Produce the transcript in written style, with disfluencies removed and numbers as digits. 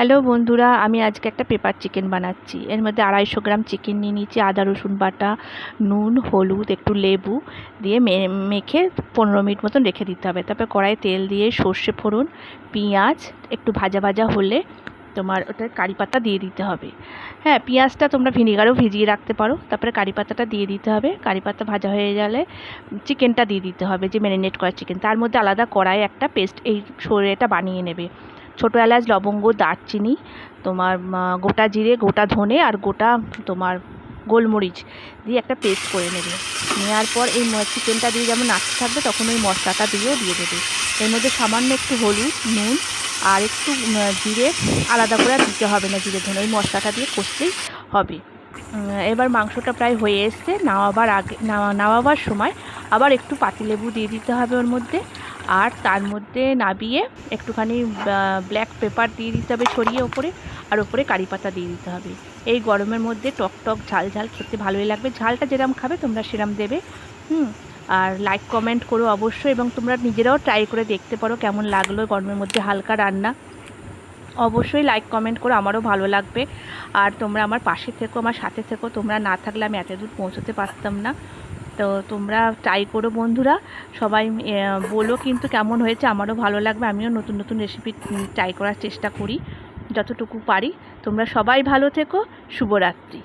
Hello বন্ধুরা, আমি আজকে একটা পেপার চিকেন বানাচ্ছি। এর মধ্যে 250 গ্রাম চিকেন নিয়ে নিয়েছি। আদা রসুন বাটা, নুন, হলুদ, একটু লেবু দিয়ে মেখে 15 মিনিট মতন রেখে দিতে হবে। তারপরে কড়াইয়ে তেল দিয়ে সর্ষে ফোড়ন, পেঁয়াজ একটু ভাজা ভাজা হলে তোমার ওটা কারি পাতা দিয়ে দিতে হবে। হ্যাঁ, পেঁয়াজটা তোমরা ভিনিগারেও ভিজিয়ে রাখতে পারো। তারপরে কারি পাতাটা দিয়ে দিতে হবে। কারি পাতা ভাজা হয়ে গেলে চিকেনটা দিয়ে দিতে হবে, যে ম্যারিনেট করা চিকেন। তার মধ্যে আলাদা কড়াইয়ে একটা পেস্ট এই এটা বানিয়ে নেবে। ছোটো এলাচ, লবঙ্গ, দারচিনি, তোমার গোটা জিরে, গোটা ধনে আর গোটা তোমার গোলমরিচ দিয়ে একটা পেস্ট করে নেবে। নেওয়ার পর এই চিকেনটা দিয়ে যেমন নাড়তে থাকবে তখন ওই মশলাটা দিয়েও দিয়ে দেবে। এর মধ্যে সামান্য একটু হলুদ, নুন আর একটু জিরে, আলাদা করে দিতে হবে না জিরে ধনে, ওই মশলাটা দিয়ে কষতেই হবে। এবার মাংসটা প্রায় হয়ে এসছে। নামাবার সময় আবার একটু পাতিলেবু দিয়ে দিতে হবে ওর মধ্যে। আর তার মধ্যে নাবিয়ে একটুখানি ব্ল্যাক পেপার দিয়ে দিতে হবে ছড়িয়ে ওপরে, আর ওপরে কারি পাতা দিয়ে দিতে হবে। এই গরমের মধ্যে টক টক ঝাল ঝাল খেতে ভালোই লাগবে। ঝালটা যেরকম খাবে তোমরা সেরকম দেবে। আর লাইক কমেন্ট করো অবশ্যই, এবং তোমরা নিজেরাও ট্রাই করে দেখতে পারো কেমন লাগলো গরমের মধ্যে হালকা রান্না। অবশ্যই লাইক কমেন্ট করো, আমারও ভালো লাগবে। আর তোমরা আমার পাশে থেকো, আমার সাথে থেকো। তোমরা না থাকলে আমি এত দূর পৌঁছতে পারতাম না। তো তোমরা ট্রাই করো বন্ধুরা, সবাই বলো কিন্তু কেমন হয়েছে, আমারও ভালো লাগবে। আমিও নতুন নতুন রেসিপি ট্রাই করার চেষ্টা করি যতটুকু পারি। তোমরা সবাই ভালো থেকো। শুভরাত্রি।